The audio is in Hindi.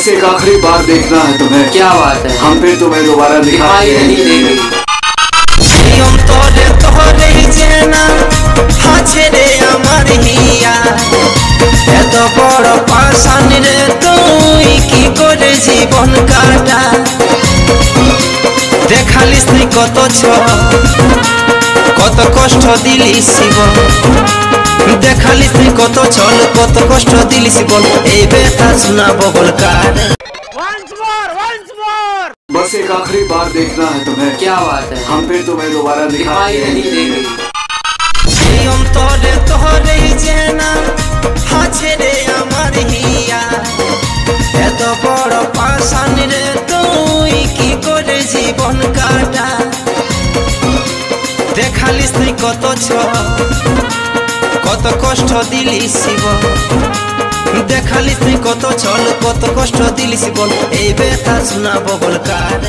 बस एक आखिरी बार देखना है तुम्हें। क्या बात है, हम फिर तुम्हें दोबारा दिखाई नहीं देगी। बड़ पाशान रे तुई की करे जीवन काटा देखालिस नी कत कत कष्ट दिली शिवन देखालिस नी कत छल कत कष्ट दिली शिवन ए बेटा सुना बबल कार बस एक आखिरी बार देखना है तुम्हें। क्या बात है, हम फिर तुम्हें दोबारा दिखाई नहीं देगी। तोरे तोरे जेना हाछे रे আমার হিয়া এত বড় পাশান রে তুই কি করে জীবন কাটা দেখালিস তুই কত কত কষ্ট দিলি শিবন দেখালিস তুই কত ছল কত কষ্ট দিলি শিবন এই ব্যথা শোনা ববল কার।